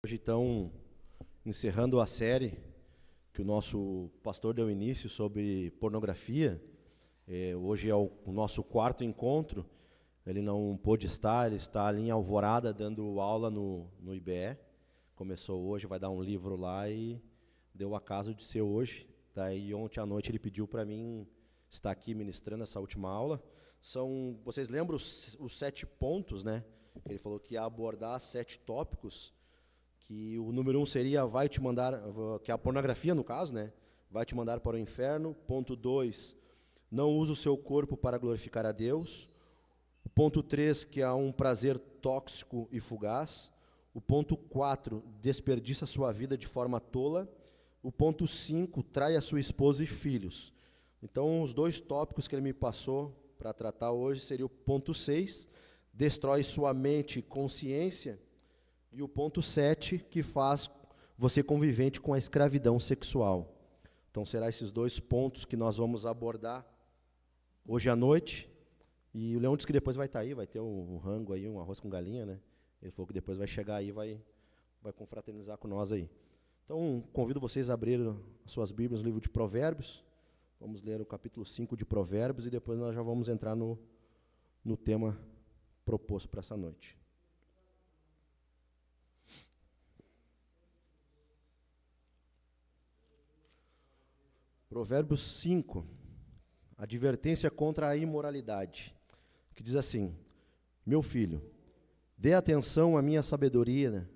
Hoje, então, encerrando a série que o nosso pastor deu início sobre pornografia, hoje é o nosso quarto encontro. Ele não pôde estar, ele está ali em Alvorada dando aula no IBE. Começou hoje, vai dar um livro lá e deu o acaso de ser hoje. Daí ontem à noite ele pediu para mim estar aqui ministrando essa última aula. Vocês lembram os 7 pontos, né? Ele falou que ia abordar 7 tópicos, que o número 1 seria vai te mandar, que é a pornografia no caso, né? Vai te mandar para o inferno. Ponto 2, não use o seu corpo para glorificar a Deus. O ponto 3, que é um prazer tóxico e fugaz. O ponto 4, desperdiça sua vida de forma tola. O ponto 5, trai a sua esposa e filhos. Então, os 2 tópicos que ele me passou para tratar hoje seria o ponto 6, destrói sua mente e consciência, e o ponto 7, que faz você convivente com a escravidão sexual. Então, será esses 2 pontos que nós vamos abordar hoje à noite. E o Leão disse que depois vai estar aí, vai ter um rango aí, um arroz com galinha, né? Ele falou que depois vai chegar aí, vai confraternizar com nós aí. Então, convido vocês a abrir as suas Bíblias no livro de Provérbios. Vamos ler o capítulo 5 de Provérbios e depois nós já vamos entrar no tema proposto para essa noite. Provérbios 5, advertência contra a imoralidade, que diz assim: meu filho, dê atenção à minha sabedoria,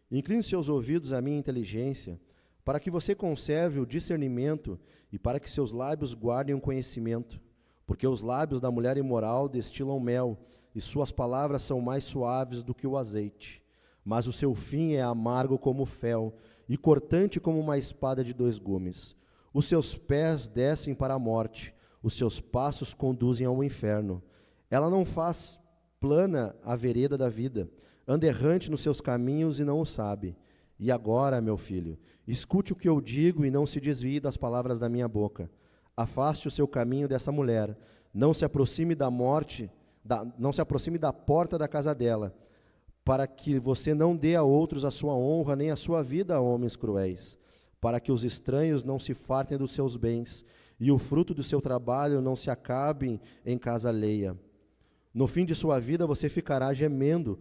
incline seus ouvidos à minha inteligência, para que você conserve o discernimento e para que seus lábios guardem o conhecimento. Porque os lábios da mulher imoral destilam mel, e suas palavras são mais suaves do que o azeite. Mas o seu fim é amargo como o fel, e cortante como uma espada de 2 gumes. Os seus pés descem para a morte, os seus passos conduzem ao inferno. Ela não faz plana a vereda da vida, anda errante nos seus caminhos e não o sabe. E agora, meu filho, escute o que eu digo e não se desvie das palavras da minha boca. Afaste o seu caminho dessa mulher, não se aproxime da porta da casa dela, para que você não dê a outros a sua honra, nem a sua vida a homens cruéis, para que os estranhos não se fartem dos seus bens, e o fruto do seu trabalho não se acabe em casa alheia. No fim de sua vida você ficará gemendo,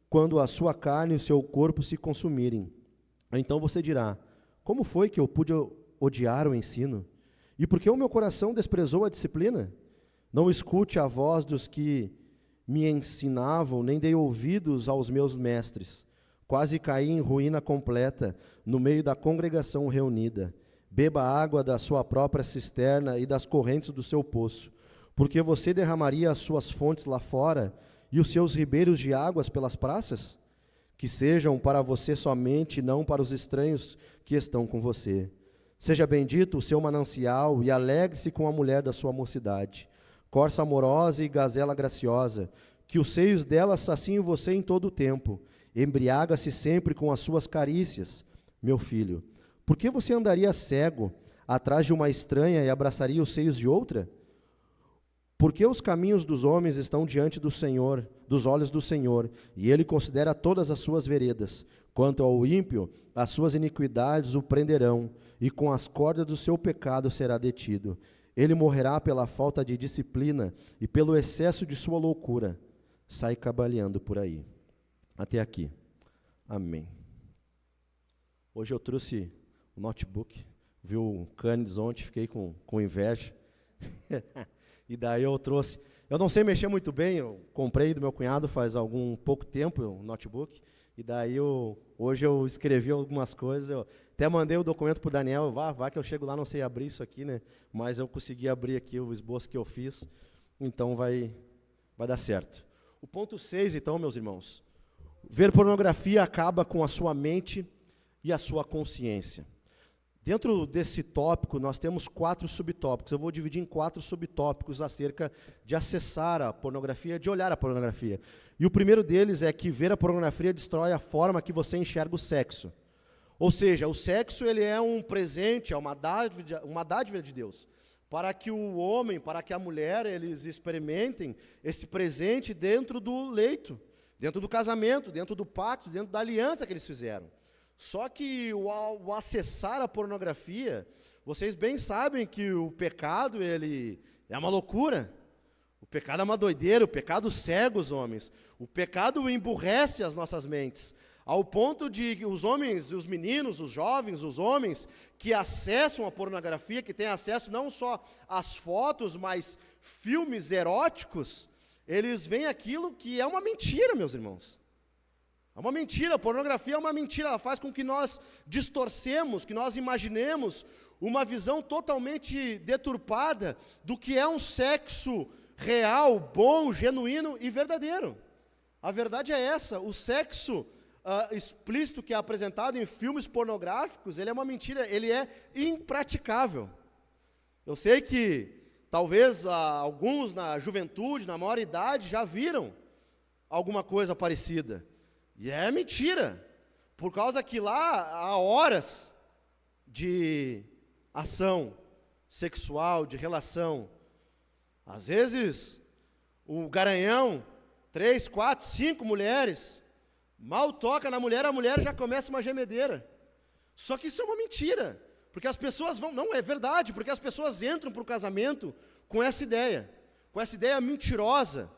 quando a sua carne e o seu corpo se consumirem. Então você dirá: como foi que eu pude odiar o ensino? E por que o meu coração desprezou a disciplina? Não escute a voz dos que me ensinavam, nem dei ouvidos aos meus mestres. Quase caí em ruína completa, no meio da congregação reunida. Beba água da sua própria cisterna e das correntes do seu poço, porque você derramaria as suas fontes lá fora e os seus ribeiros de águas pelas praças? Que sejam para você somente, não para os estranhos que estão com você. Seja bendito o seu manancial e alegre-se com a mulher da sua mocidade. Corça amorosa e gazela graciosa, que os seios dela saciem você em todo o tempo. Embriaga-se sempre com as suas carícias. Meu filho, por que você andaria cego atrás de uma estranha e abraçaria os seios de outra? Porque os caminhos dos homens estão diante do Senhor, dos olhos do Senhor, e Ele considera todas as suas veredas. Quanto ao ímpio, as suas iniquidades o prenderão, e com as cordas do seu pecado será detido. Ele morrerá pela falta de disciplina e pelo excesso de sua loucura. Sai cambaleando por aí. Até aqui. Amém. Hoje eu trouxe o notebook. Vi o Cannes ontem, fiquei com inveja. E daí eu trouxe. Eu não sei mexer muito bem, eu comprei do meu cunhado faz pouco tempo o notebook. E daí hoje eu escrevi algumas coisas. Eu até mandei o documento para o Daniel. Vá que eu chego lá, não sei abrir isso aqui, né? Mas eu consegui abrir aqui o esboço que eu fiz. Então vai dar certo. O ponto 6, então, meus irmãos. Ver pornografia acaba com a sua mente e a sua consciência. Dentro desse tópico, nós temos 4 subtópicos. Eu vou dividir em 4 subtópicos acerca de acessar a pornografia, de olhar a pornografia. E o primeiro deles é que ver a pornografia destrói a forma que você enxerga o sexo. Ou seja, o sexo ele é um presente, é uma dádiva de Deus. Para que o homem, para que a mulher, eles experimentem esse presente dentro do leito. dentro do casamento, dentro do pacto, dentro da aliança que eles fizeram. Só que o acessar a pornografia, vocês bem sabem que o pecado, ele é uma loucura. O pecado é uma doideira, o pecado cega os homens. O pecado emburrece as nossas mentes, ao ponto de os homens, os meninos, os jovens, os homens que acessam a pornografia, que têm acesso não só às fotos, mas filmes eróticos, eles veem aquilo que é uma mentira, meus irmãos. É uma mentira, a pornografia é uma mentira, ela faz com que nós distorcemos, que nós imaginemos uma visão totalmente deturpada do que é um sexo real, bom, genuíno e verdadeiro. A verdade é essa, o sexo explícito que é apresentado em filmes pornográficos, ele é uma mentira, ele é impraticável. Eu sei que talvez alguns na juventude, na maior idade, já viram alguma coisa parecida. E é mentira, por causa que lá há horas de ação sexual, de relação. Às vezes, o garanhão, 3, 4, 5 mulheres, mal toca na mulher, a mulher já começa uma gemedeira. Só que isso é uma mentira, porque as pessoas não é verdade, porque as pessoas entram para o casamento com essa ideia mentirosa,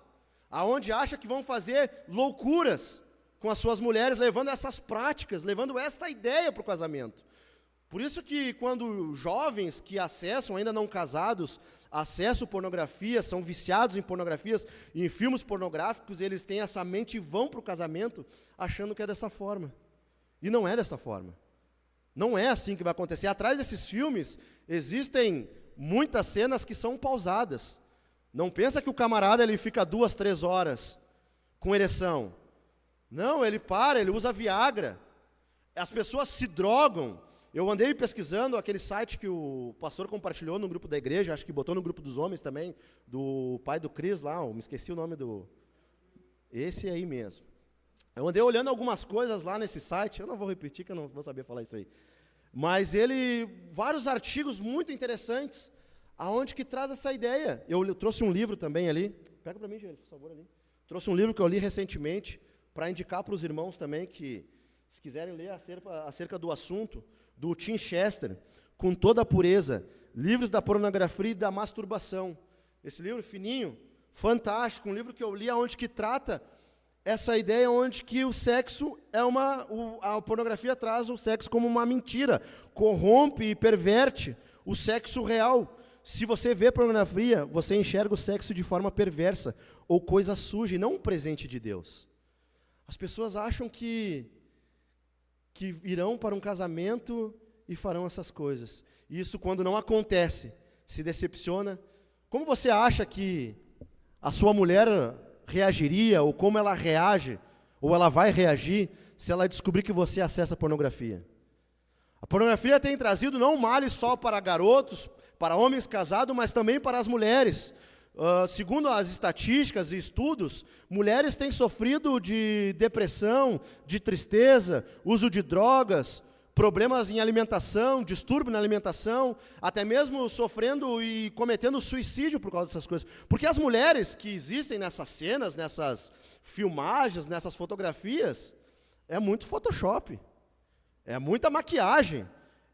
aonde acha que vão fazer loucuras com as suas mulheres, levando essas práticas, levando esta ideia para o casamento. Por isso que quando jovens que acessam, ainda não casados, acessam pornografia, são viciados em pornografias, em filmes pornográficos, eles têm essa mente e vão para o casamento achando que é dessa forma. E não é dessa forma. Não é assim que vai acontecer. Atrás desses filmes existem muitas cenas que são pausadas. Não pensa que o camarada ele fica 2, 3 horas com ereção. Não, ele para, ele usa Viagra. As pessoas se drogam. Eu andei pesquisando aquele site que o pastor compartilhou no grupo da igreja, acho que botou no grupo dos homens também, do pai do Cris lá, me esqueci o nome do... Esse aí mesmo. Eu andei olhando algumas coisas lá nesse site, eu não vou repetir que eu não vou saber falar isso aí. Mas vários artigos muito interessantes, aonde que traz essa ideia. Eu trouxe um livro também ali, pega para mim, gente, por favor, ali. Trouxe um livro que eu li recentemente, para indicar para os irmãos também, que se quiserem ler acerca do assunto, do Tim Chester, Com Toda a Pureza, Livros da Pornografia e da Masturbação. Esse livro fininho, fantástico, um livro que eu li onde que trata essa ideia onde que o sexo é a pornografia traz o sexo como uma mentira, corrompe e perverte o sexo real. Se você vê pornografia, você enxerga o sexo de forma perversa, ou coisa suja, e não um presente de Deus. As pessoas acham que irão para um casamento e farão essas coisas. E isso, quando não acontece, se decepciona. Como você acha que a sua mulher reagiria, ou como ela reage, ou ela vai reagir, se ela descobrir que você acessa pornografia? A pornografia tem trazido não males só para garotos, para homens casados, mas também para as mulheres. Segundo as estatísticas e estudos, mulheres têm sofrido de depressão, de tristeza, uso de drogas, problemas em alimentação, distúrbio na alimentação, até mesmo sofrendo e cometendo suicídio por causa dessas coisas. Porque as mulheres que existem nessas cenas, nessas filmagens, nessas fotografias, é muito Photoshop, é muita maquiagem,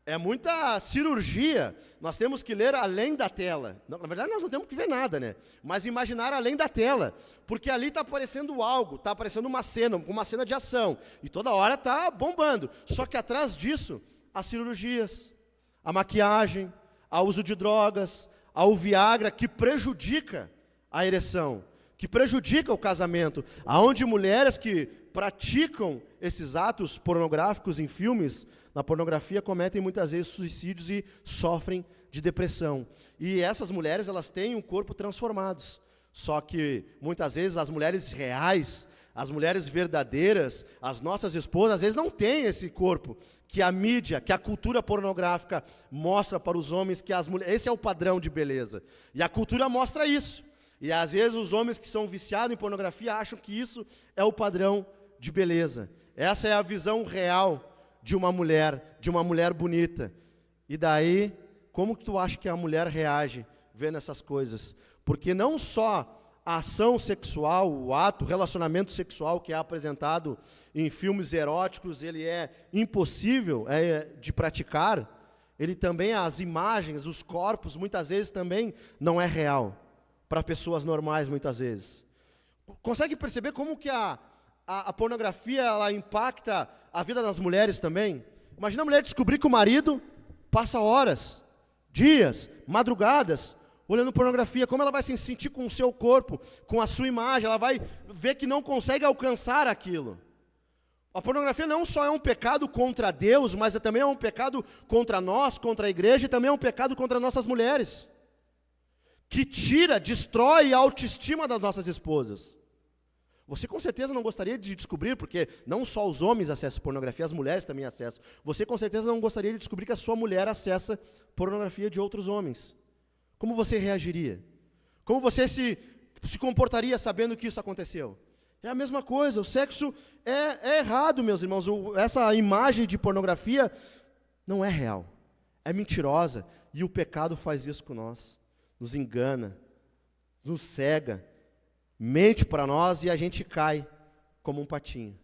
é muita cirurgia. Nós temos que ler além da tela. Na verdade, nós não temos que ver nada, né? Mas imaginar além da tela. Porque ali está aparecendo algo, está aparecendo uma cena de ação. E toda hora está bombando. Só que atrás disso, as cirurgias, a maquiagem, o uso de drogas, o Viagra, que prejudica a ereção, que prejudica o casamento. Aonde mulheres que praticam esses atos pornográficos em filmes, na pornografia, cometem muitas vezes suicídios e sofrem de depressão. E essas mulheres, elas têm um corpo transformados. Só que, muitas vezes, as mulheres reais, as mulheres verdadeiras, as nossas esposas, às vezes não têm esse corpo que a mídia, que a cultura pornográfica mostra para os homens, que as mulheres, esse é o padrão de beleza. E a cultura mostra isso. E às vezes os homens que são viciados em pornografia acham que isso é o padrão de beleza. Essa é a visão real de uma mulher bonita. E daí, como que tu acha que a mulher reage vendo essas coisas? Porque não só a ação sexual, o ato, o relacionamento sexual que é apresentado em filmes eróticos, ele é impossível de praticar, ele também, as imagens, os corpos, muitas vezes também não é real, para pessoas normais, muitas vezes. Consegue perceber como que a pornografia, ela impacta a vida das mulheres também? Imagina a mulher descobrir que o marido passa horas, dias, madrugadas, olhando pornografia, como ela vai se sentir com o seu corpo, com a sua imagem, ela vai ver que não consegue alcançar aquilo. A pornografia não só é um pecado contra Deus, mas também é um pecado contra nós, contra a igreja, e também é um pecado contra nossas mulheres, que destrói a autoestima das nossas esposas. Você com certeza não gostaria de descobrir, porque não só os homens acessam pornografia, as mulheres também acessam. Você com certeza não gostaria de descobrir que a sua mulher acessa pornografia de outros homens. Como você reagiria? Como você se comportaria sabendo que isso aconteceu? É a mesma coisa, o sexo é errado, meus irmãos. Essa imagem de pornografia não é real, é mentirosa, e o pecado faz isso com nós, nos engana, nos cega, mente para nós e a gente cai como um patinho.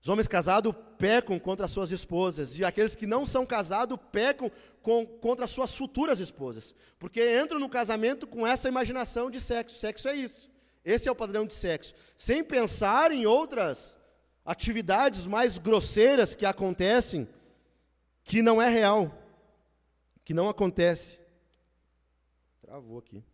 Os homens casados pecam contra suas esposas, e aqueles que não são casados pecam contra suas futuras esposas, porque entram no casamento com essa imaginação de sexo. Sexo é isso, esse é o padrão de sexo, sem pensar em outras atividades mais grosseiras que acontecem, que não é real, que não acontece. Travou aqui.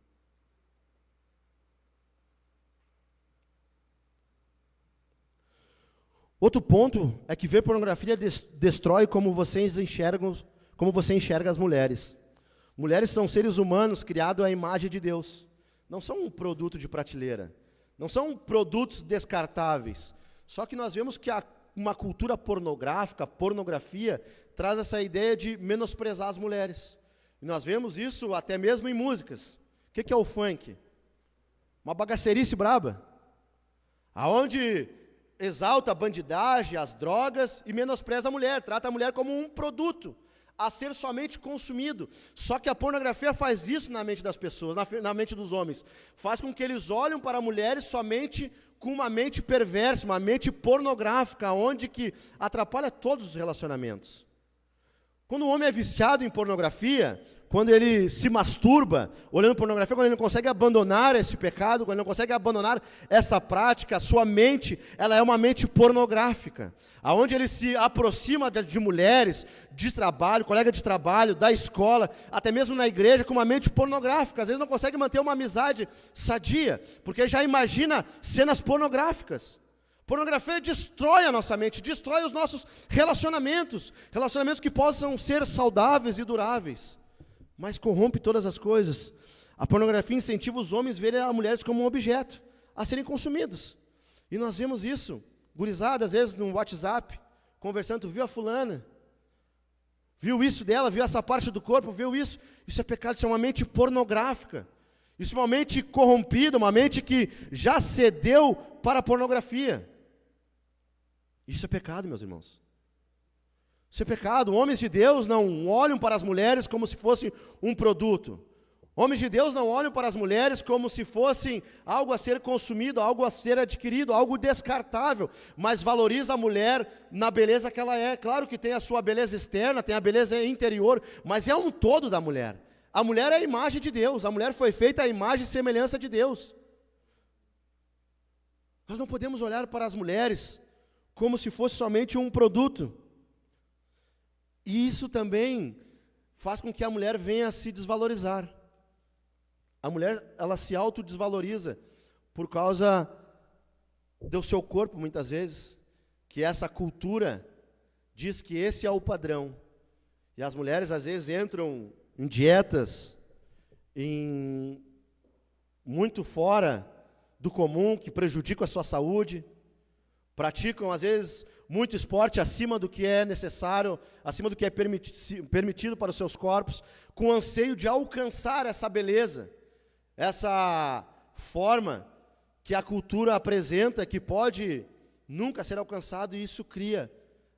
Outro ponto é que ver pornografia destrói como você enxerga as mulheres. Mulheres são seres humanos criados à imagem de Deus. Não são um produto de prateleira. Não são produtos descartáveis. Só que nós vemos que uma cultura pornográfica, pornografia, traz essa ideia de menosprezar as mulheres. E nós vemos isso até mesmo em músicas. O que é o funk? Uma bagacerice braba. Aonde exalta a bandidagem, as drogas e menospreza a mulher, trata a mulher como um produto a ser somente consumido. Só que a pornografia faz isso na mente das pessoas, na mente dos homens. Faz com que eles olhem para mulheres somente com uma mente perversa, uma mente pornográfica, onde que atrapalha todos os relacionamentos. Quando o homem é viciado em pornografia, quando ele se masturba, olhando pornografia, quando ele não consegue abandonar esse pecado, quando ele não consegue abandonar essa prática, a sua mente, ela é uma mente pornográfica, aonde ele se aproxima de mulheres, de trabalho, colega de trabalho, da escola, até mesmo na igreja, com uma mente pornográfica. Às vezes não consegue manter uma amizade sadia, porque já imagina cenas pornográficas. Pornografia destrói a nossa mente, destrói os nossos relacionamentos que possam ser saudáveis e duráveis, mas corrompe todas as coisas. A pornografia incentiva os homens a verem as mulheres como um objeto, a serem consumidos. E nós vemos isso, gurizada, às vezes no WhatsApp, conversando, viu a fulana, viu isso dela, viu essa parte do corpo, viu isso. Isso é pecado, isso é uma mente pornográfica. Isso é uma mente corrompida, uma mente que já cedeu para a pornografia. Isso é pecado, meus irmãos. Isso é pecado. Homens de Deus não olham para as mulheres como se fossem um produto. Homens de Deus não olham para as mulheres como se fossem algo a ser consumido, algo a ser adquirido, algo descartável, mas valoriza a mulher na beleza que ela é. Claro que tem a sua beleza externa, tem a beleza interior, mas é um todo da mulher. A mulher é a imagem de Deus, a mulher foi feita à imagem e semelhança de Deus. Nós não podemos olhar para as mulheres como se fosse somente um produto. E isso também faz com que a mulher venha a se desvalorizar. A mulher, ela se autodesvaloriza por causa do seu corpo, muitas vezes, que essa cultura diz que esse é o padrão. E as mulheres, às vezes, entram em dietas, muito fora do comum, que prejudicam a sua saúde, praticam, às vezes, muito esporte acima do que é necessário, acima do que é permitido para os seus corpos, com anseio de alcançar essa beleza, essa forma que a cultura apresenta, que pode nunca ser alcançado, e isso cria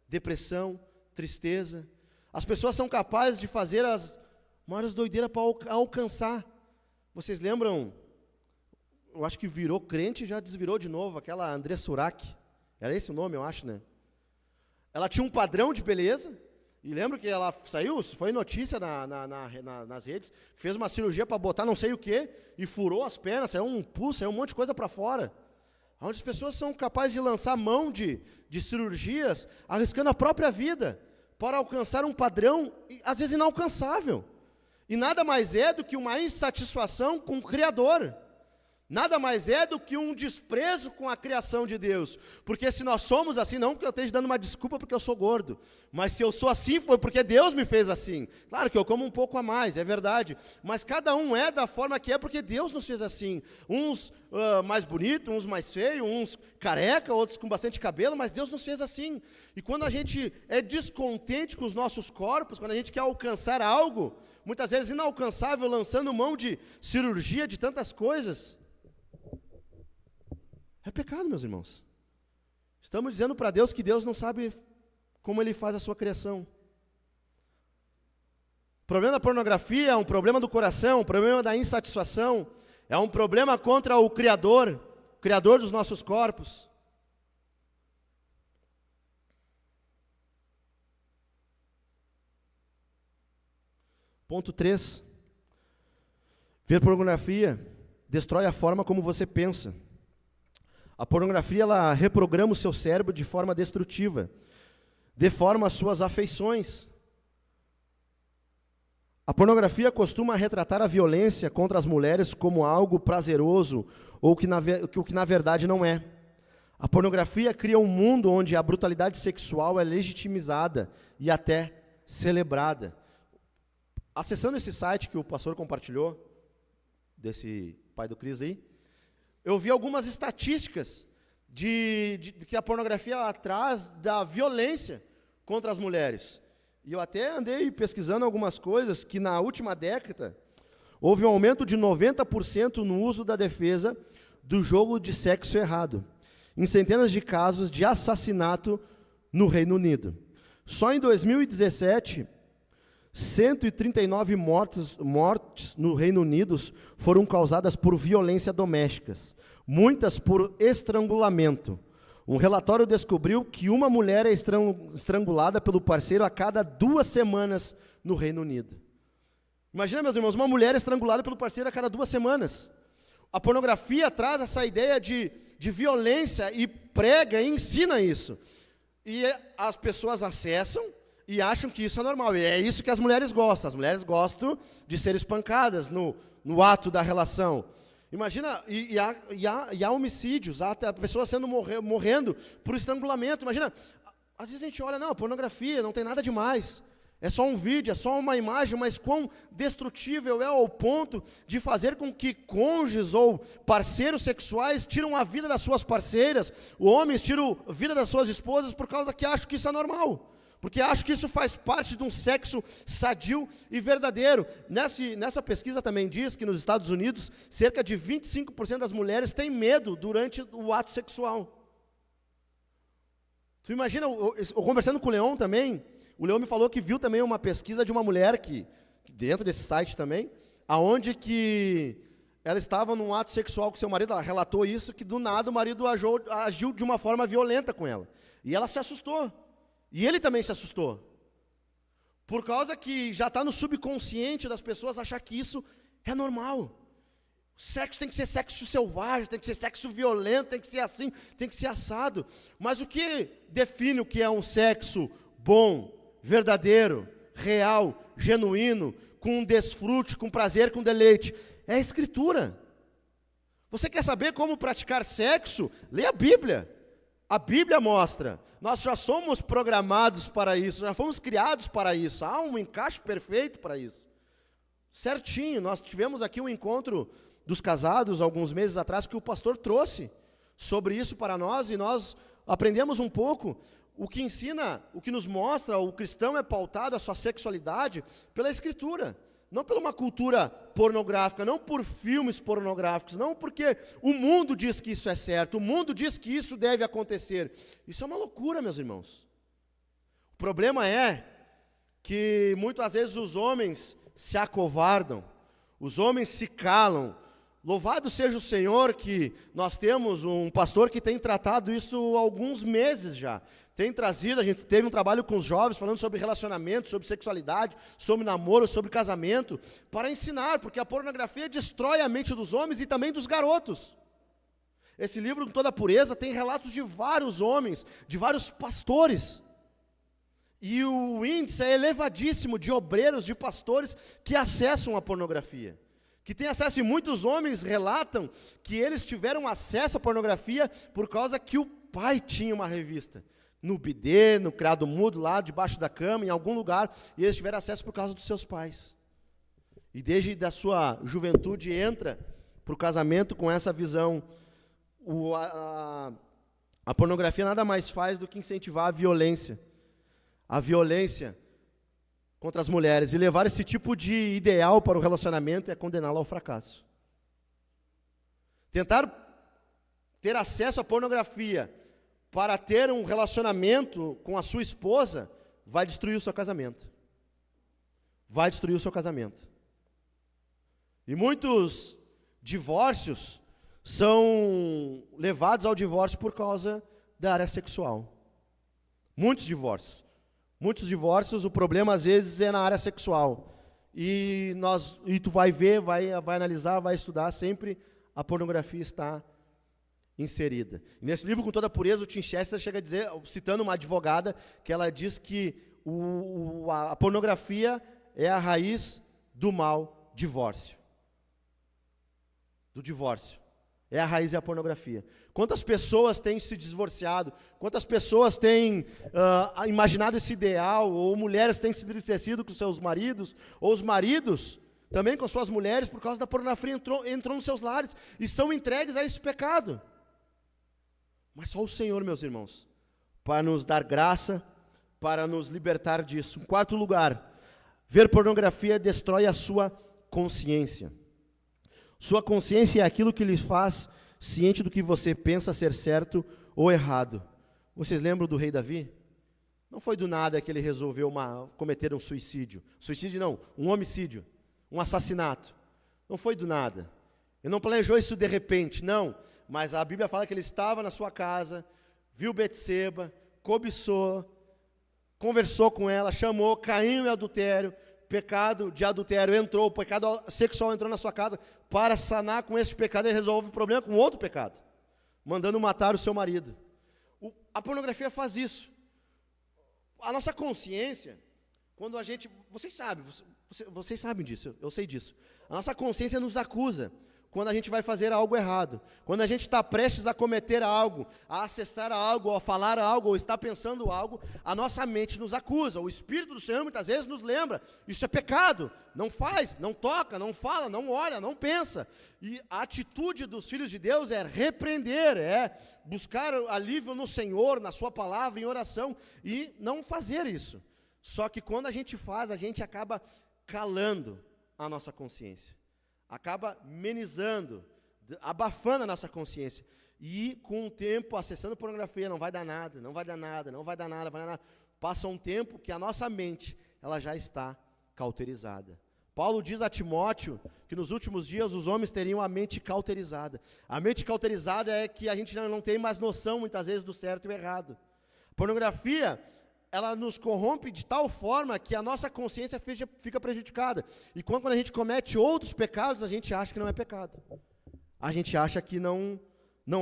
depressão, tristeza. As pessoas são capazes de fazer as maiores doideiras para alcançar. Vocês lembram eu acho que virou crente e já desvirou de novo, aquela André Surak, era esse o nome, eu acho, né? Ela tinha um padrão de beleza, e lembro que ela saiu, foi notícia nas redes, que fez uma cirurgia para botar não sei o quê, e furou as pernas, saiu um pulso, saiu um monte de coisa para fora. Onde as pessoas são capazes de lançar mão de cirurgias, arriscando a própria vida, para alcançar um padrão, às vezes inalcançável. E nada mais é do que uma insatisfação com o Criador. Nada mais é do que um desprezo com a criação de Deus. Porque se nós somos assim, não que eu esteja dando uma desculpa porque eu sou gordo, mas se eu sou assim foi porque Deus me fez assim. Claro que eu como um pouco a mais, é verdade, mas cada um é da forma que é porque Deus nos fez assim. Uns mais bonitos, uns mais feios, uns careca, outros com bastante cabelo, mas Deus nos fez assim. E quando a gente é descontente com os nossos corpos, quando a gente quer alcançar algo, muitas vezes inalcançável, lançando mão de cirurgia, de tantas coisas, é pecado, meus irmãos. Estamos dizendo para Deus que Deus não sabe como Ele faz a sua criação. O problema da pornografia é um problema do coração, um problema da insatisfação, é um problema contra o Criador dos nossos corpos. Ponto 3. Ver pornografia destrói a forma como você pensa. A pornografia, ela reprograma o seu cérebro de forma destrutiva, deforma as suas afeições. A pornografia costuma retratar a violência contra as mulheres como algo prazeroso, ou o que na verdade não é. A pornografia cria um mundo onde a brutalidade sexual é legitimizada e até celebrada. Acessando esse site que o pastor compartilhou, desse pai do Cris aí, eu vi algumas estatísticas de que a pornografia ela traz da violência contra as mulheres. E eu até andei pesquisando algumas coisas, que na última década houve um aumento de 90% no uso da defesa do jogo de sexo errado, em centenas de casos de assassinato no Reino Unido. Só em 2017, 139 mortes no Reino Unido foram causadas por violência domésticas, muitas por estrangulamento. Um relatório descobriu que uma mulher é estrangulada pelo parceiro a cada 2 semanas no Reino Unido. Imagina, meus irmãos, uma mulher estrangulada pelo parceiro a cada 2 semanas. A pornografia traz essa ideia de violência e prega e ensina isso. E as pessoas acessam e acham que isso é normal. E é isso que as mulheres gostam. As mulheres gostam de ser espancadas no ato da relação. Imagina, e há homicídios, há pessoas morrendo por estrangulamento. Imagina, às vezes a gente olha, não, pornografia, não tem nada demais. É só um vídeo, é só uma imagem, mas quão destrutível é ao ponto de fazer com que cônjuges ou parceiros sexuais tiram a vida das suas parceiras, homens tiram a vida das suas esposas por causa que acham que isso é normal. Porque acho que isso faz parte de um sexo sadio e verdadeiro. Nessa pesquisa também diz que nos Estados Unidos, cerca de 25% das mulheres têm medo durante o ato sexual. Tu imagina, eu conversando com o Leon também, o Leon me falou que viu também uma pesquisa de uma mulher que dentro desse site também, aonde que ela estava num ato sexual com seu marido, ela relatou isso, que do nada o marido agiu de uma forma violenta com ela. E ela se assustou. E ele também se assustou, por causa que já está no subconsciente das pessoas achar que isso é normal. O sexo tem que ser sexo selvagem, tem que ser sexo violento, tem que ser assim, tem que ser assado. Mas o que define o que é um sexo bom, verdadeiro, real, genuíno, com desfrute, com prazer, com deleite? É a Escritura. Você quer saber como praticar sexo? Lê a Bíblia. A Bíblia mostra, nós já somos programados para isso, já fomos criados para isso, há um encaixe perfeito para isso. Certinho, nós tivemos aqui um encontro dos casados, alguns meses atrás, que o pastor trouxe sobre isso para nós, e nós aprendemos um pouco. O que ensina, o que nos mostra, o cristão é pautado a sua sexualidade pela Escritura. Não por uma cultura pornográfica, não por filmes pornográficos, não porque o mundo diz que isso é certo, o mundo diz que isso deve acontecer. Isso é uma loucura, meus irmãos. O problema é que muitas vezes os homens se acovardam, os homens se calam, Louvado seja o Senhor que nós temos um pastor que tem tratado isso há alguns meses já. Tem trazido, a gente teve um trabalho com os jovens falando sobre relacionamento, sobre sexualidade, sobre namoro, sobre casamento, para ensinar, porque a pornografia destrói a mente dos homens e também dos garotos. Esse livro, com toda a pureza, tem relatos de vários homens, de vários pastores. E o índice é elevadíssimo de obreiros, de pastores que acessam a pornografia. Que tem acesso, e muitos homens relatam que eles tiveram acesso à pornografia por causa que o pai tinha uma revista. No bidê, no criado mudo, lá debaixo da cama, em algum lugar, e eles tiveram acesso por causa dos seus pais. E desde a sua juventude entra para o casamento com essa visão. A pornografia nada mais faz do que incentivar a violência. A violência contra as mulheres, e levar esse tipo de ideal para o relacionamento é condená-lo ao fracasso. Tentar ter acesso à pornografia para ter um relacionamento com a sua esposa vai destruir o seu casamento. Vai destruir o seu casamento. E muitos divórcios são levados ao divórcio por causa da área sexual. Muitos divórcios. Muitos divórcios, o problema às vezes é na área sexual. E tu vai ver, vai analisar, vai estudar, sempre a pornografia está inserida. E nesse livro, com toda a pureza, o Tim Chester chega a dizer, citando uma advogada, que ela diz que a pornografia é a raiz do mal divórcio. Do divórcio. É a raiz, é a pornografia. Quantas pessoas têm se divorciado? Quantas pessoas têm imaginado esse ideal? Ou mulheres têm se entristecido com seus maridos? Ou os maridos também com suas mulheres por causa da pornografia entrou nos seus lares e são entregues a esse pecado. Mas só o Senhor, meus irmãos, para nos dar graça, para nos libertar disso. Em quarto lugar, ver pornografia destrói a sua consciência. Sua consciência é aquilo que lhe faz ciente do que você pensa ser certo ou errado. Vocês lembram do rei Davi? Não foi do nada que ele resolveu cometer um suicídio. Suicídio não, um homicídio, um assassinato. Não foi do nada. Ele não planejou isso de repente, não. Mas a Bíblia fala que ele estava na sua casa, viu Betseba, cobiçou, conversou com ela, chamou, caiu em adultério. Pecado de adultério entrou, o pecado sexual entrou na sua casa. Para sanar com esse pecado, ele resolve o problema com outro pecado, mandando matar o seu marido. A pornografia faz isso. A nossa consciência, quando a gente... Vocês sabem disso, eu sei disso. A nossa consciência nos acusa quando a gente vai fazer algo errado. Quando a gente está prestes a cometer algo, a acessar algo, a falar algo, ou está pensando algo, a nossa mente nos acusa. O Espírito do Senhor muitas vezes nos lembra, isso é pecado, não faz, não toca, não fala, não olha, não pensa. E a atitude dos filhos de Deus é repreender, é buscar alívio no Senhor, na sua palavra, em oração, e não fazer isso. Só que quando a gente faz, a gente acaba calando a nossa consciência. Acaba amenizando, abafando a nossa consciência. E com o tempo, acessando pornografia, não vai dar nada, não vai dar nada, não vai dar nada, vai dar nada. Passa um tempo que a nossa mente, ela já está cauterizada. Paulo diz a Timóteo que nos últimos dias os homens teriam a mente cauterizada. A mente cauterizada é que a gente não tem mais noção, muitas vezes, do certo e do errado. Pornografia, ela nos corrompe de tal forma que a nossa consciência fica prejudicada. E quando a gente comete outros pecados, a gente acha que não é pecado. A gente acha que não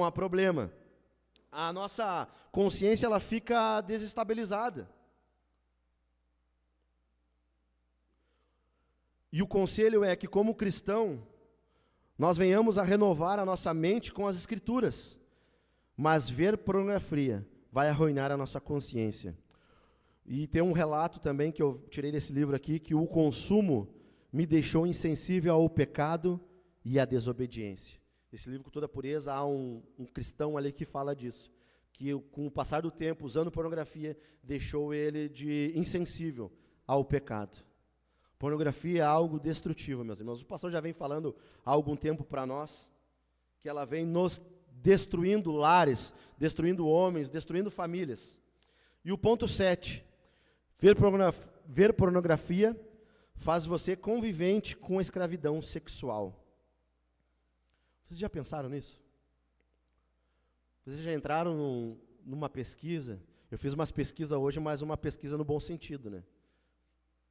há problema. A nossa consciência, ela fica desestabilizada. E o conselho é que, como cristão, nós venhamos a renovar a nossa mente com as Escrituras. Mas ver pornografia vai arruinar a nossa consciência. E tem um relato também que eu tirei desse livro aqui, que o consumo me deixou insensível ao pecado e à desobediência. Esse livro, com toda a pureza, há um cristão ali que fala disso, que com o passar do tempo, usando pornografia, deixou ele insensível ao pecado. Pornografia é algo destrutivo, meus irmãos. O pastor já vem falando há algum tempo para nós, que ela vem nos destruindo lares, destruindo homens, destruindo famílias. E o ponto 7, ver pornografia faz você convivente com a escravidão sexual. Vocês já pensaram nisso? Vocês já entraram numa pesquisa? Eu fiz umas pesquisas hoje, mas uma pesquisa no bom sentido, né?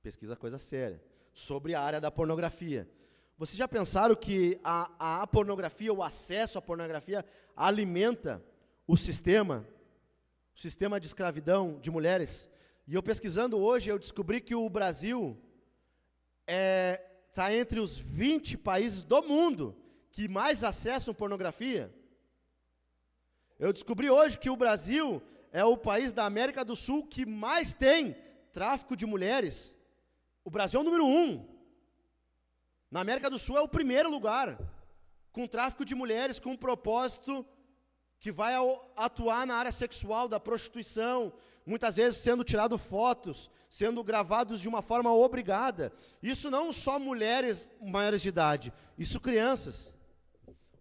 Pesquisa coisa séria. Sobre a área da pornografia. Vocês já pensaram que a pornografia, o acesso à pornografia, alimenta o sistema de escravidão de mulheres? E eu pesquisando hoje, eu descobri que o Brasil está entre os 20 países do mundo que mais acessam pornografia. Eu descobri hoje que o Brasil é o país da América do Sul que mais tem tráfico de mulheres. O Brasil é o número 1. Na América do Sul é o primeiro lugar, com tráfico de mulheres, com um propósito que vai atuar na área sexual, da prostituição, muitas vezes sendo tirado fotos, sendo gravados de uma forma obrigada. Isso não só mulheres maiores de idade, isso crianças.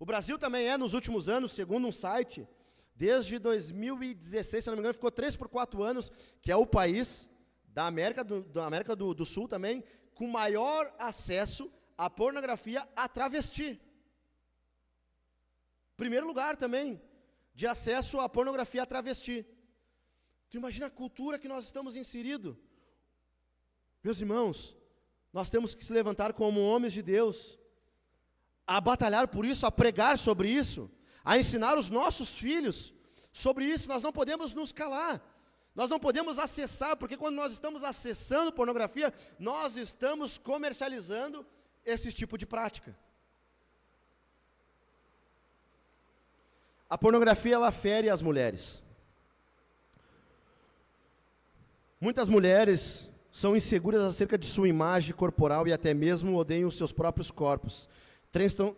O Brasil também nos últimos anos, segundo um site, desde 2016, se não me engano, ficou 3 por 4 anos, que é o país da América do Sul também, com maior acesso à pornografia a travesti. Primeiro lugar também, de acesso à pornografia a travesti. Tu imagina a cultura que nós estamos inseridos. Meus irmãos, nós temos que se levantar como homens de Deus, a batalhar por isso, a pregar sobre isso, a ensinar os nossos filhos sobre isso. Nós não podemos nos calar, nós não podemos acessar, porque quando nós estamos acessando pornografia, nós estamos comercializando esse tipo de prática. A pornografia, ela fere as mulheres. Muitas mulheres são inseguras acerca de sua imagem corporal e até mesmo odeiam os seus próprios corpos.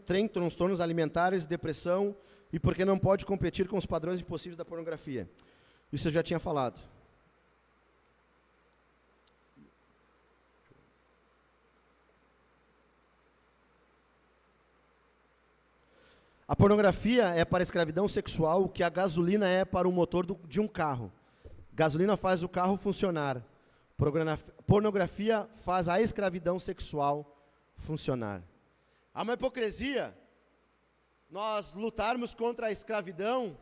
Tem transtornos alimentares, depressão e porque não pode competir com os padrões impossíveis da pornografia. Isso eu já tinha falado. A pornografia é para a escravidão sexual o que a gasolina é para o motor de um carro. Gasolina faz o carro funcionar. Pornografia faz a escravidão sexual funcionar. Há uma hipocrisia nós lutarmos contra a escravidão,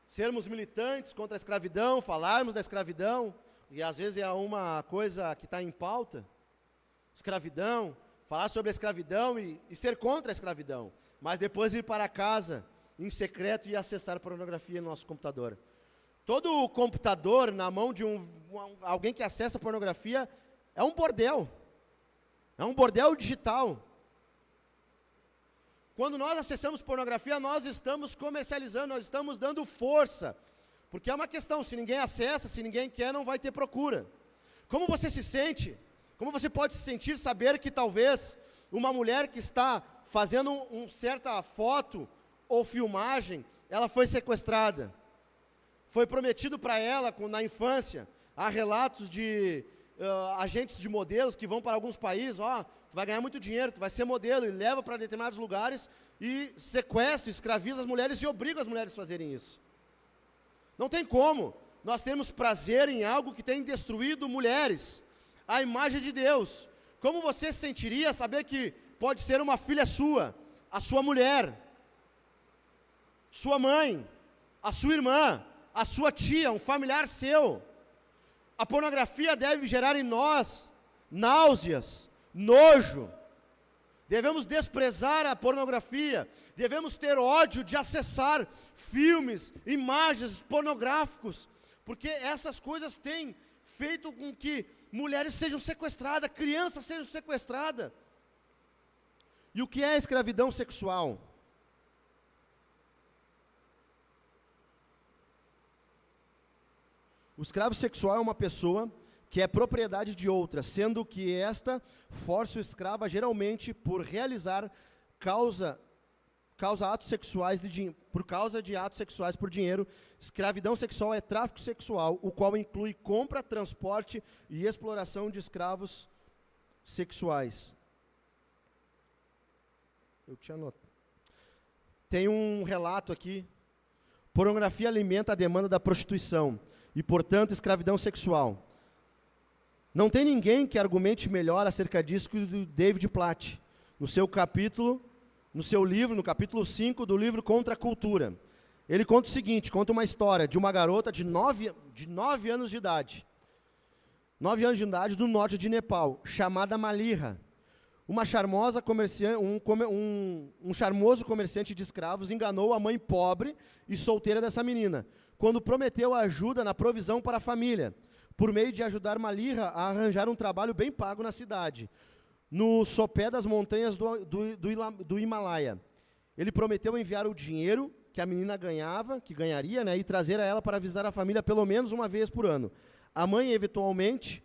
sermos militantes contra a escravidão, falarmos da escravidão, e às vezes é uma coisa que está em pauta, escravidão, falar sobre a escravidão e ser contra a escravidão, mas depois ir para casa em secreto e acessar pornografia no nosso computador. Todo computador na mão de alguém que acessa pornografia é um bordel digital. Quando nós acessamos pornografia, nós estamos comercializando, nós estamos dando força, porque é uma questão, se ninguém acessa, se ninguém quer, não vai ter procura. Como você se sente? Como você pode se sentir, saber que talvez uma mulher que está fazendo uma certa foto ou filmagem, ela foi sequestrada, foi prometido para ela na infância, há relatos de agentes de modelos que vão para alguns países, tu vai ganhar muito dinheiro, tu vai ser modelo, e leva para determinados lugares, e sequestra, escraviza as mulheres e obriga as mulheres a fazerem isso. Não tem como nós temos prazer em algo que tem destruído mulheres, a imagem de Deus. Como você se sentiria saber que pode ser uma filha sua, a sua mulher, sua mãe, a sua irmã, a sua tia, um familiar seu? A pornografia deve gerar em nós náuseas, nojo. Devemos desprezar a pornografia, devemos ter ódio de acessar filmes, imagens pornográficos, porque essas coisas têm feito com que mulheres sejam sequestradas, crianças sejam sequestradas. E o que é a escravidão sexual? O escravo sexual é uma pessoa que é propriedade de outra, sendo que esta força o escravo geralmente por realizar atos sexuais por causa de atos sexuais por dinheiro. Escravidão sexual é tráfico sexual, o qual inclui compra, transporte e exploração de escravos sexuais. Eu tinha anotado. Tem um relato aqui. Pornografia alimenta a demanda da prostituição e, portanto, escravidão sexual. Não tem ninguém que argumente melhor acerca disso que o David Platt, no seu capítulo no seu livro, no capítulo 5 do livro Contra a Cultura. Ele conta o seguinte, conta uma história de uma garota de 9 anos de idade. 9 anos de idade do norte de Nepal, chamada Malira. Uma charmosa comerciante, um charmoso comerciante de escravos enganou a mãe pobre e solteira dessa menina, quando prometeu ajuda na provisão para a família, por meio de ajudar Malira a arranjar um trabalho bem pago na cidade, no sopé das montanhas do Himalaia. Ele prometeu enviar o dinheiro que a menina ganharia, né, e trazer a ela para visitar a família pelo menos uma vez por ano. A mãe, eventualmente,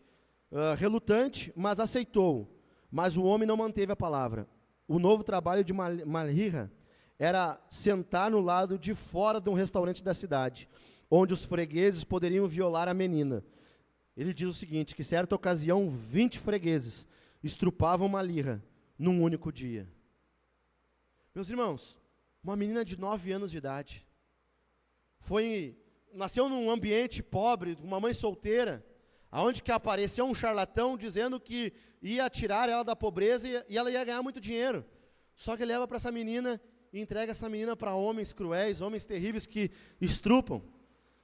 relutante, mas aceitou. Mas o homem não manteve a palavra. O novo trabalho de Malira era sentar no lado de fora de um restaurante da cidade, onde os fregueses poderiam violar a menina. Ele diz o seguinte, que certa ocasião, 20 fregueses estrupavam Malira num único dia. Meus irmãos, uma menina de 9 anos de idade, nasceu num ambiente pobre, uma mãe solteira, aonde que apareceu um charlatão dizendo que ia tirar ela da pobreza e ela ia ganhar muito dinheiro. Só que ele leva para essa menina e entrega essa menina para homens cruéis, homens terríveis que estrupam.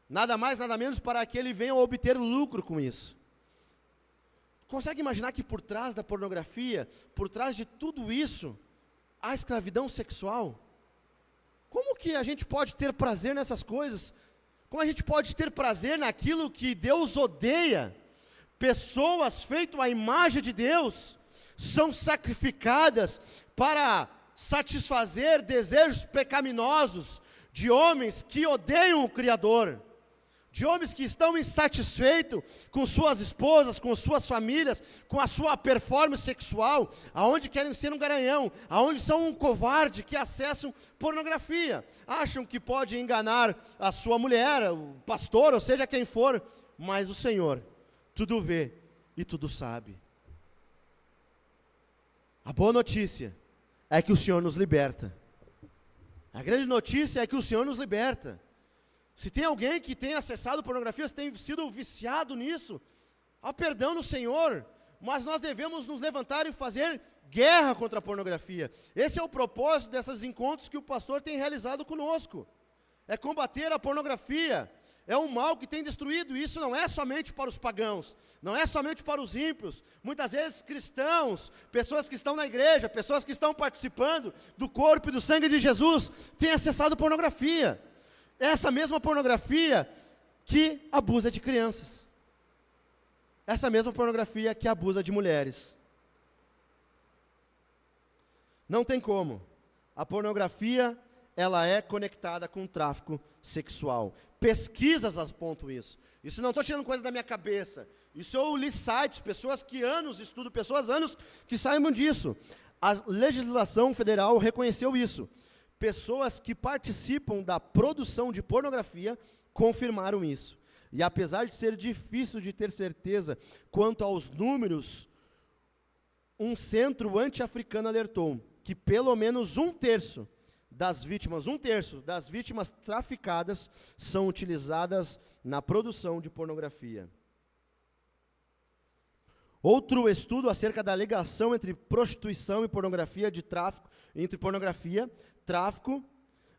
Nada mais, nada menos para que ele venha obter lucro com isso. Consegue imaginar que por trás da pornografia, por trás de tudo isso, há escravidão sexual? Como que a gente pode ter prazer nessas coisas? Como a gente pode ter prazer naquilo que Deus odeia? Pessoas feitas à imagem de Deus são sacrificadas para satisfazer desejos pecaminosos de homens que odeiam o Criador, de homens que estão insatisfeitos com suas esposas, com suas famílias, com a sua performance sexual, aonde querem ser um garanhão, aonde são um covarde que acessam pornografia, acham que pode enganar a sua mulher, o pastor, ou seja quem for, mas o Senhor tudo vê e tudo sabe. A boa notícia é que o Senhor nos liberta. A grande notícia é que o Senhor nos liberta. Se tem alguém que tem acessado pornografia, se tem sido viciado nisso, há perdão no Senhor, mas nós devemos nos levantar e fazer guerra contra a pornografia. Esse é o propósito desses encontros que o pastor tem realizado conosco. É combater a pornografia. É um mal que tem destruído, e isso não é somente para os pagãos, não é somente para os ímpios. Muitas vezes cristãos, pessoas que estão na igreja, pessoas que estão participando do corpo e do sangue de Jesus, têm acessado pornografia. Essa mesma pornografia que abusa de crianças. Essa mesma pornografia que abusa de mulheres. Não tem como. A pornografia, ela é conectada com o tráfico sexual. Pesquisas apontam isso. Isso não estou tirando coisa da minha cabeça. Isso eu li sites, pessoas que anos estudam, pessoas anos que saibam disso. A legislação federal reconheceu isso. Pessoas que participam da produção de pornografia confirmaram isso. E apesar de ser difícil de ter certeza quanto aos números, um centro anti-africano alertou que pelo menos um terço das vítimas traficadas são utilizadas na produção de pornografia. Outro estudo acerca da ligação entre prostituição e pornografia de tráfico,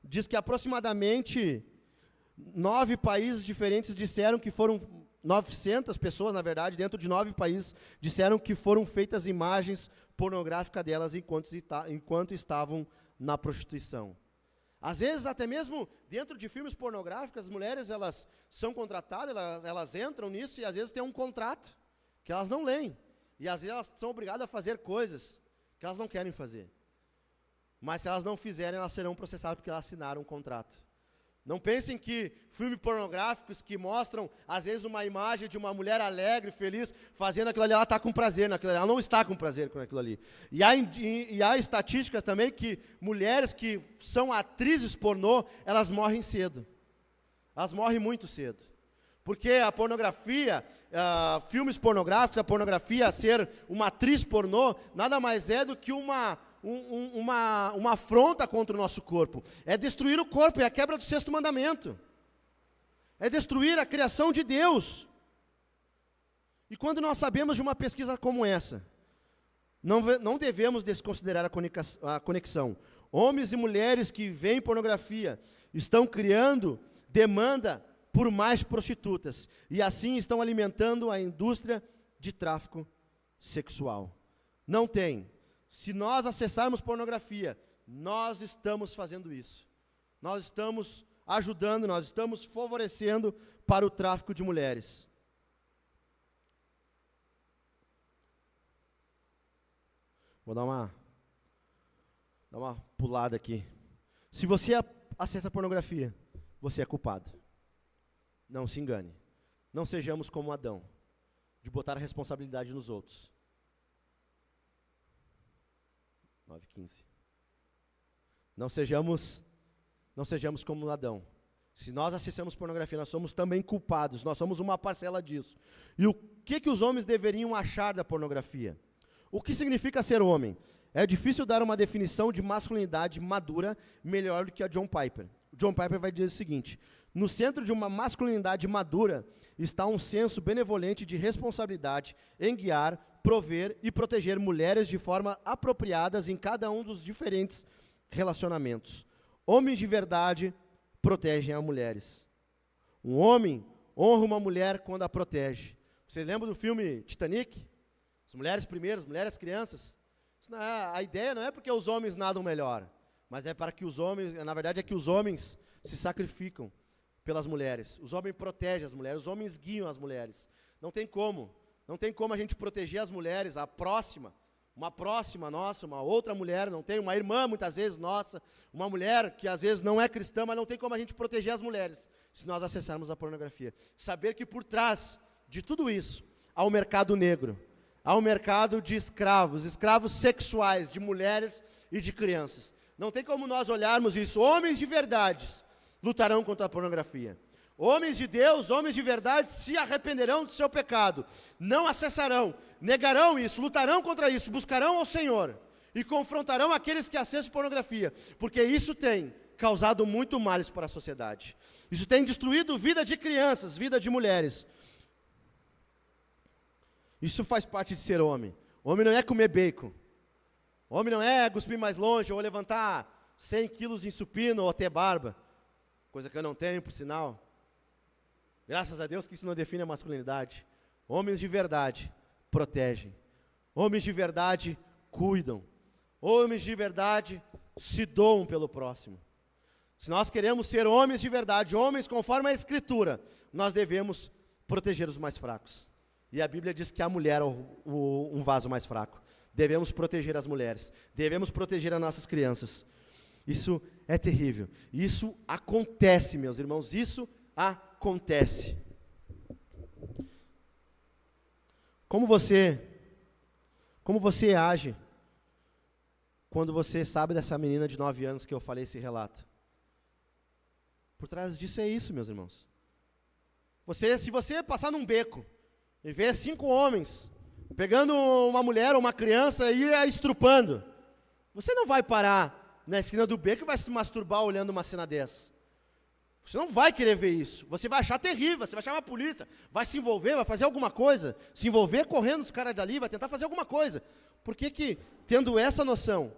diz que aproximadamente 9 países diferentes disseram que foram 900 pessoas, na verdade, dentro de 9 países, disseram que foram feitas imagens pornográficas delas enquanto estavam na prostituição. Às vezes, até mesmo dentro de filmes pornográficos, as mulheres elas são contratadas, elas entram nisso e às vezes tem um contrato que elas não leem. E às vezes elas são obrigadas a fazer coisas que elas não querem fazer. Mas se elas não fizerem, elas serão processadas porque elas assinaram um contrato. Não pensem que filmes pornográficos que mostram, às vezes, uma imagem de uma mulher alegre, feliz, fazendo aquilo ali, ela está com prazer naquilo ali, ela não está com prazer com aquilo ali. E há estatísticas também que mulheres que são atrizes pornô, elas morrem cedo. Elas morrem muito cedo. Porque a pornografia, filmes pornográficos, a pornografia, ser uma atriz pornô, nada mais é do que uma afronta contra o nosso corpo. É destruir o corpo, é a quebra do 6º mandamento. É destruir a criação de Deus. E quando nós sabemos de uma pesquisa como essa, não devemos desconsiderar a conexão, Homens e mulheres que veem pornografia estão criando demanda por mais prostitutas. E assim estão alimentando a indústria de tráfico sexual. Não tem. Se nós acessarmos pornografia, nós estamos fazendo isso. Nós estamos ajudando, nós estamos favorecendo para o tráfico de mulheres. Vou dar uma pulada aqui. Se você acessa pornografia, você é culpado. Não se engane. Não sejamos como Adão, de botar a responsabilidade nos outros. 9:15. Não sejamos como Adão. Se nós acessamos pornografia, nós somos também culpados, nós somos uma parcela disso. E o que os homens deveriam achar da pornografia? O que significa ser homem? É difícil dar uma definição de masculinidade madura melhor do que a John Piper. John Piper vai dizer o seguinte: no centro de uma masculinidade madura está um senso benevolente de responsabilidade em guiar, prover e proteger mulheres de forma apropriadas em cada um dos diferentes relacionamentos. Homens de verdade protegem as mulheres. Um homem honra uma mulher quando a protege. Vocês lembram do filme Titanic? As mulheres primeiro, as mulheres crianças. A ideia não é porque os homens nadam melhor, mas é para que os homens, na verdade é que os homens se sacrificam pelas mulheres. Os homens protegem as mulheres, os homens guiam as mulheres. Não tem como a gente proteger as mulheres, uma próxima nossa, uma outra mulher, não tem, uma irmã muitas vezes nossa, uma mulher que às vezes não é cristã, mas não tem como a gente proteger as mulheres, se nós acessarmos a pornografia. Saber que por trás de tudo isso, há o mercado negro, há o mercado de escravos sexuais, de mulheres e de crianças. Não tem como nós olharmos isso. Homens de verdade lutarão contra a pornografia. Homens de Deus, homens de verdade, se arrependerão do seu pecado, não acessarão, negarão isso, lutarão contra isso, buscarão ao Senhor e confrontarão aqueles que acessam pornografia, porque isso tem causado muito males para a sociedade. Isso tem destruído vida de crianças, vida de mulheres. Isso faz parte de ser homem. Homem não é comer bacon. Homem não é cuspir mais longe, ou levantar 100 quilos em supino, ou ter barba. Coisa que eu não tenho, por sinal. Graças a Deus que isso não define a masculinidade. Homens de verdade protegem. Homens de verdade cuidam. Homens de verdade se doam pelo próximo. Se nós queremos ser homens de verdade, homens conforme a Escritura, nós devemos proteger os mais fracos. E a Bíblia diz que a mulher é um vaso mais fraco. Devemos proteger as mulheres. Devemos proteger as nossas crianças. Isso é terrível. Isso acontece, meus irmãos. Isso acontece. Como você age quando você sabe dessa menina de 9 anos que eu falei esse relato? Por trás disso é isso, meus irmãos. Se você passar num beco e ver 5 homens pegando uma mulher ou uma criança e a estrupando, você não vai parar na esquina do beco e vai se masturbar olhando uma cena dessa. Você não vai querer ver isso. Você vai achar terrível, você vai chamar a polícia, vai se envolver, vai fazer alguma coisa, se envolver correndo os caras dali, vai tentar fazer alguma coisa. Por que, tendo essa noção,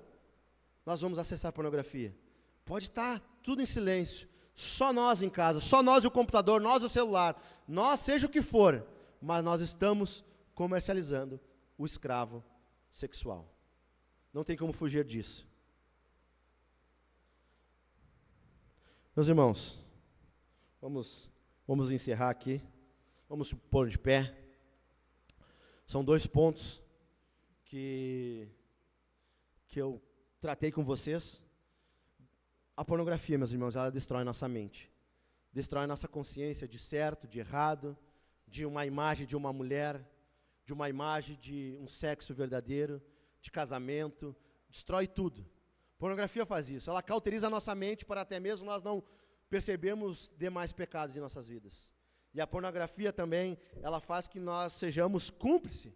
nós vamos acessar pornografia? Pode estar tudo em silêncio, só nós em casa, só nós e o computador, nós e o celular, nós seja o que for, mas nós estamos comercializando o escravo sexual. Não tem como fugir disso. Meus irmãos, vamos encerrar aqui, vamos pôr de pé. São 2 pontos que eu tratei com vocês. A pornografia, meus irmãos, ela destrói nossa mente, destrói nossa consciência de certo, de errado, de uma imagem de uma mulher, de uma imagem de um sexo verdadeiro, de casamento, destrói tudo. Pornografia faz isso, ela cauteriza a nossa mente para até mesmo nós não percebermos demais pecados em nossas vidas. E a pornografia também, ela faz que nós sejamos cúmplices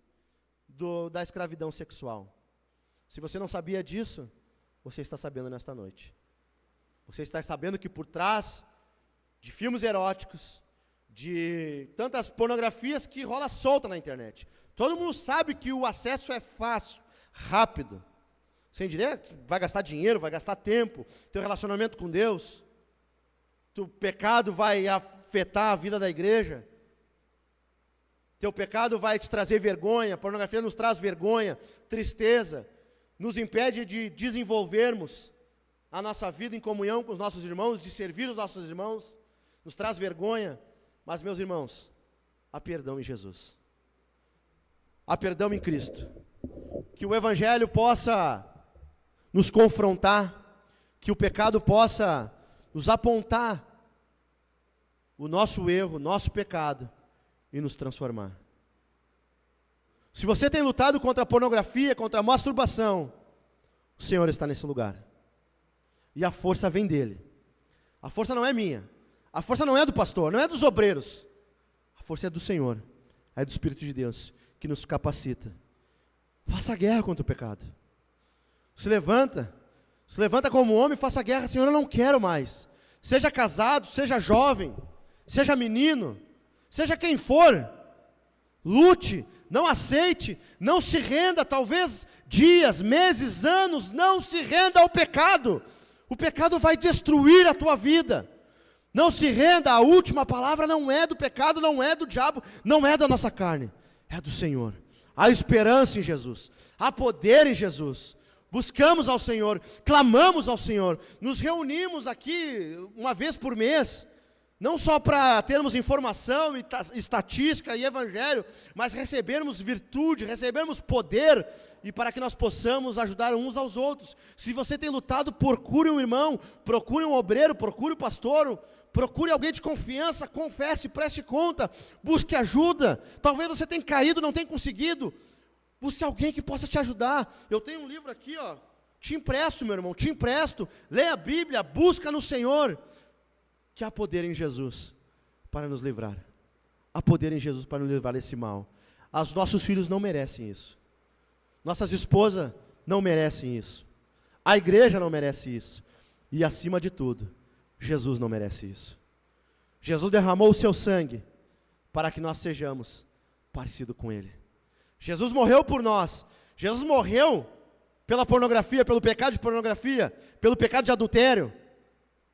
da escravidão sexual. Se você não sabia disso, você está sabendo nesta noite. Você está sabendo que por trás de filmes eróticos, de tantas pornografias que rola solta na internet, todo mundo sabe que o acesso é fácil, rápido. Sem direito, vai gastar dinheiro, vai gastar tempo, teu relacionamento com Deus, teu pecado vai afetar a vida da igreja, teu pecado vai te trazer vergonha, a pornografia nos traz vergonha, tristeza, nos impede de desenvolvermos a nossa vida em comunhão com os nossos irmãos, de servir os nossos irmãos, nos traz vergonha, mas meus irmãos, há perdão em Jesus, há perdão em Cristo, que o Evangelho possa nos confrontar, que o pecado possa nos apontar o nosso erro, o nosso pecado e nos transformar. Se você tem lutado contra a pornografia, contra a masturbação, o Senhor está nesse lugar. E a força vem dele. A força não é minha. A força não é do pastor, não é dos obreiros. A força é do Senhor, é do Espírito de Deus, que nos capacita. Faça guerra contra o pecado. Se levanta como homem, faça guerra. Senhor, eu não quero mais. Seja casado, seja jovem, seja menino, seja quem for, lute, não aceite, não se renda, talvez dias, meses, anos, não se renda ao pecado. O pecado vai destruir a tua vida. Não se renda, a última palavra não é do pecado, não é do diabo, não é da nossa carne, é do Senhor. Há esperança em Jesus, há poder em Jesus. Buscamos ao Senhor, clamamos ao Senhor, nos reunimos aqui uma vez por mês, não só para termos informação, estatística e evangelho, mas recebermos virtude, recebermos poder, e para que nós possamos ajudar uns aos outros. Se você tem lutado, procure um irmão, procure um obreiro, procure um pastor, procure alguém de confiança, confesse, preste conta, busque ajuda. Talvez você tenha caído, não tenha conseguido, busque alguém que possa te ajudar. Eu tenho um livro aqui, ó, te empresto, meu irmão, te empresto. Leia a Bíblia, busca no Senhor, que há poder em Jesus para nos livrar. Há poder em Jesus para nos livrar desse mal. Os nossos filhos não merecem isso. Nossas esposas não merecem isso. A igreja não merece isso. E acima de tudo, Jesus não merece isso. Jesus derramou o seu sangue para que nós sejamos parecidos com Ele. Jesus morreu por nós. Jesus morreu pela pornografia, pelo pecado de pornografia, pelo pecado de adultério.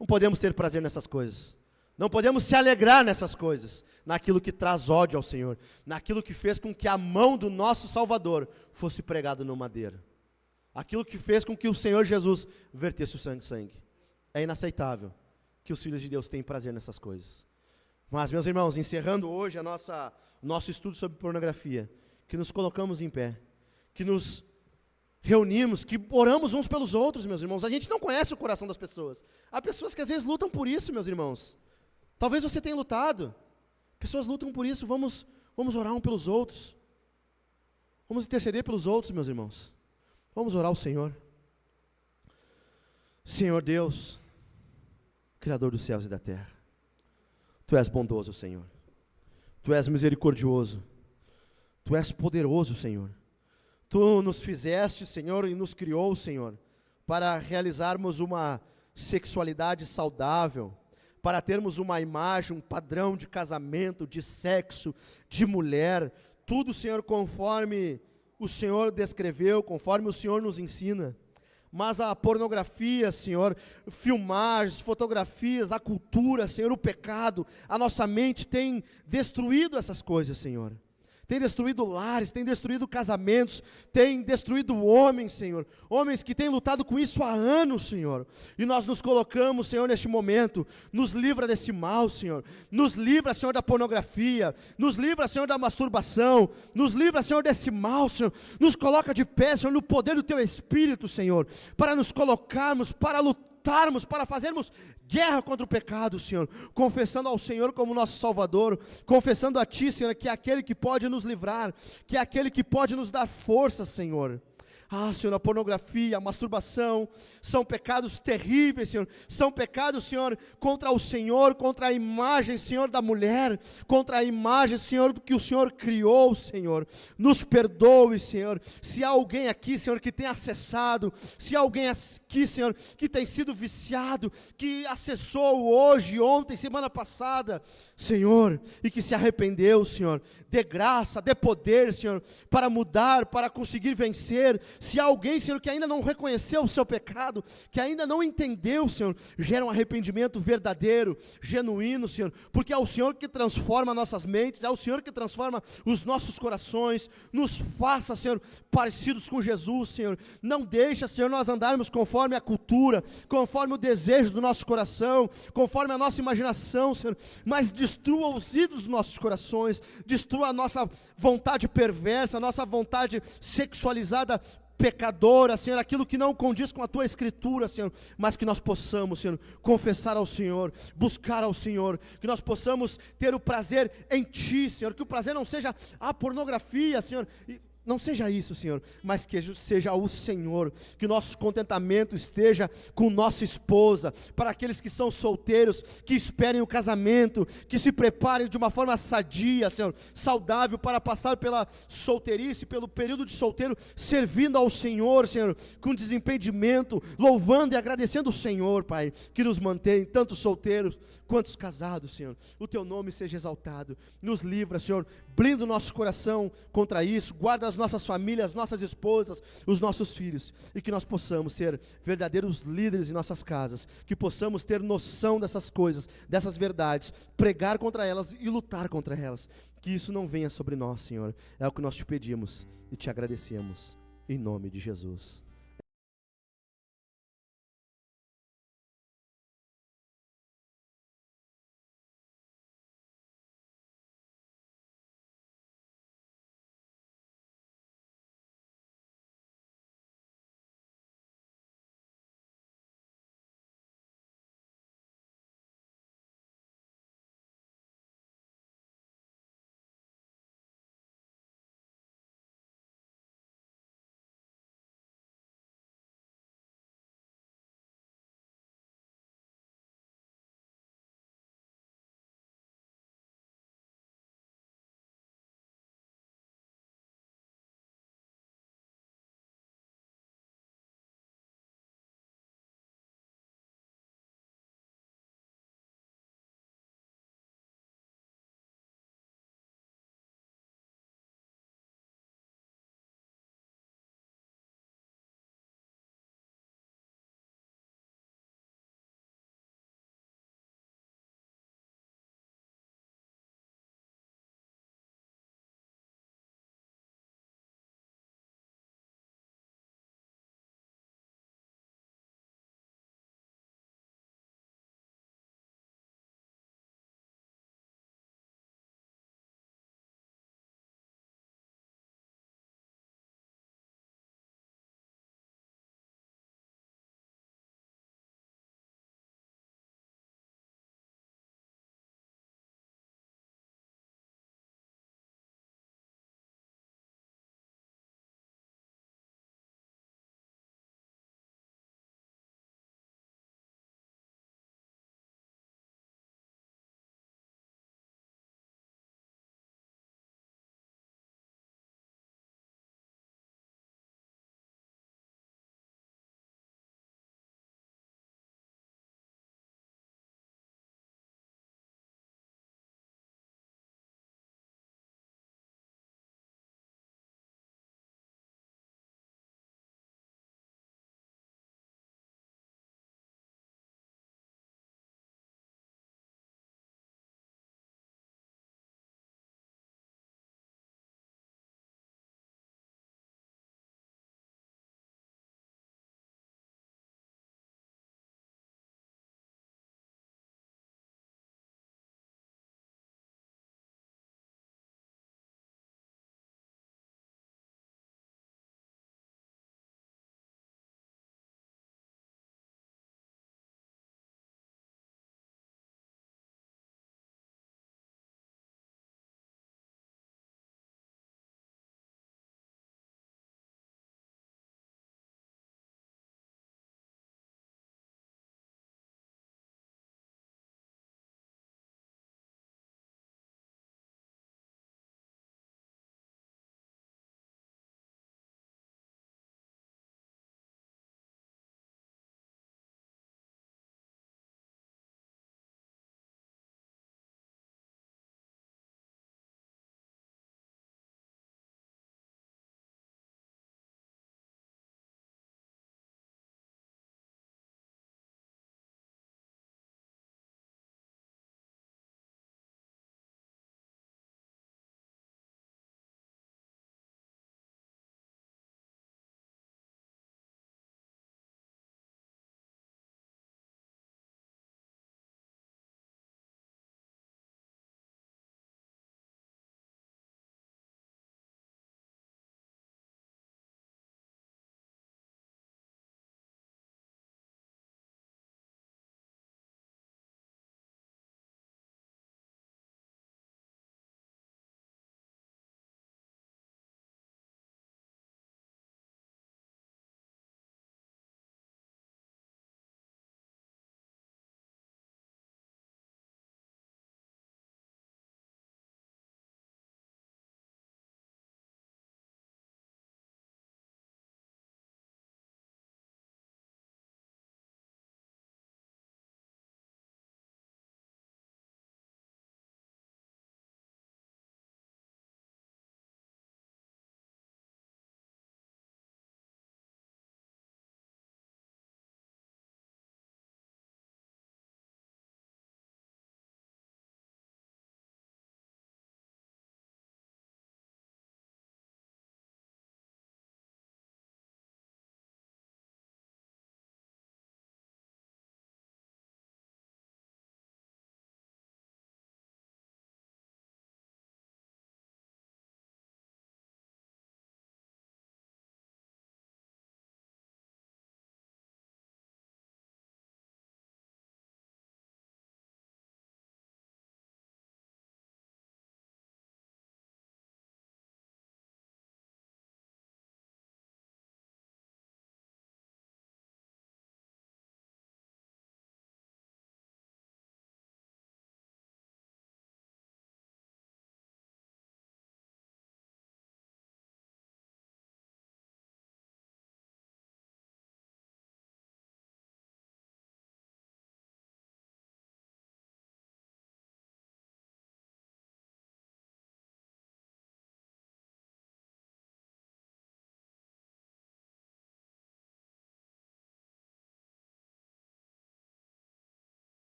Não podemos ter prazer nessas coisas. Não podemos se alegrar nessas coisas, naquilo que traz ódio ao Senhor, naquilo que fez com que a mão do nosso Salvador fosse pregada no madeiro. Aquilo que fez com que o Senhor Jesus vertesse o sangue. É inaceitável que os filhos de Deus tenham prazer nessas coisas. Mas, meus irmãos, encerrando hoje o nosso estudo sobre pornografia, que nos colocamos em pé, que nos reunimos, que oramos uns pelos outros, meus irmãos. A gente não conhece o coração das pessoas. Há pessoas que às vezes lutam por isso, meus irmãos. Talvez você tenha lutado. Pessoas lutam por isso. Vamos orar uns pelos outros. Vamos interceder pelos outros, meus irmãos. Vamos orar ao Senhor. Senhor Deus, Criador dos céus e da terra, Tu és bondoso, Senhor. Tu és misericordioso. Tu és poderoso, Senhor. Tu nos fizeste, Senhor, e nos criou, Senhor, para realizarmos uma sexualidade saudável, para termos uma imagem, um padrão de casamento, de sexo, de mulher, tudo, Senhor, conforme o Senhor descreveu, conforme o Senhor nos ensina. Mas a pornografia, Senhor, filmagens, fotografias, a cultura, Senhor, o pecado, a nossa mente tem destruído essas coisas, Senhor. Tem destruído lares, tem destruído casamentos, tem destruído homens, Senhor. Homens que têm lutado com isso há anos, Senhor. E nós nos colocamos, Senhor, neste momento. Nos livra desse mal, Senhor. Nos livra, Senhor, da pornografia. Nos livra, Senhor, da masturbação. Nos livra, Senhor, desse mal, Senhor. Nos coloca de pé, Senhor, no poder do Teu Espírito, Senhor. Para nos colocarmos, para lutarmos, para fazermos guerra contra o pecado, Senhor, confessando ao Senhor como nosso Salvador, confessando a Ti, Senhor, que é aquele que pode nos livrar, que é aquele que pode nos dar força, Senhor. Ah, Senhor, a pornografia, a masturbação, são pecados terríveis, Senhor, são pecados, Senhor, contra o Senhor, contra a imagem, Senhor, da mulher, contra a imagem, Senhor, do que o Senhor criou, Senhor. Nos perdoe, Senhor, se há alguém aqui, Senhor, que tem acessado, se há alguém aqui, Senhor, que tem sido viciado, que acessou hoje, ontem, semana passada, Senhor, e que se arrependeu, Senhor, dê graça, dê poder, Senhor, para mudar, para conseguir vencer. se há alguém, Senhor, que ainda não reconheceu o seu pecado, que ainda não entendeu, Senhor, gera um arrependimento verdadeiro, genuíno, Senhor, porque é o Senhor que transforma nossas mentes, é o Senhor que transforma os nossos corações, nos faça, Senhor, parecidos com Jesus, Senhor. Não deixa, Senhor, nós andarmos conforme a cultura, conforme o desejo do nosso coração, conforme a nossa imaginação, Senhor, mas destrua os ídolos dos nossos corações, destrua a nossa vontade perversa, a nossa vontade sexualizada, pecadora, Senhor, aquilo que não condiz com a Tua Escritura, Senhor, mas que nós possamos, Senhor, confessar ao Senhor, buscar ao Senhor, que nós possamos ter o prazer em Ti, Senhor, que o prazer não seja a pornografia, Senhor, não seja isso, Senhor, mas que seja o Senhor, que o nosso contentamento esteja com nossa esposa, para aqueles que são solteiros, que esperem o casamento, que se preparem de uma forma sadia, Senhor, saudável, para passar pela solteirice, pelo período de solteiro, servindo ao Senhor, Senhor, com desempedimento, louvando e agradecendo o Senhor, Pai, que nos mantém, tanto solteiros quanto os casados, Senhor. O Teu nome seja exaltado, nos livra, Senhor, blinda o nosso coração contra isso, guarda as nossas famílias, nossas esposas, os nossos filhos, e que nós possamos ser verdadeiros líderes em nossas casas, que possamos ter noção dessas coisas, dessas verdades, pregar contra elas e lutar contra elas, que isso não venha sobre nós, Senhor, é o que nós te pedimos e te agradecemos, em nome de Jesus.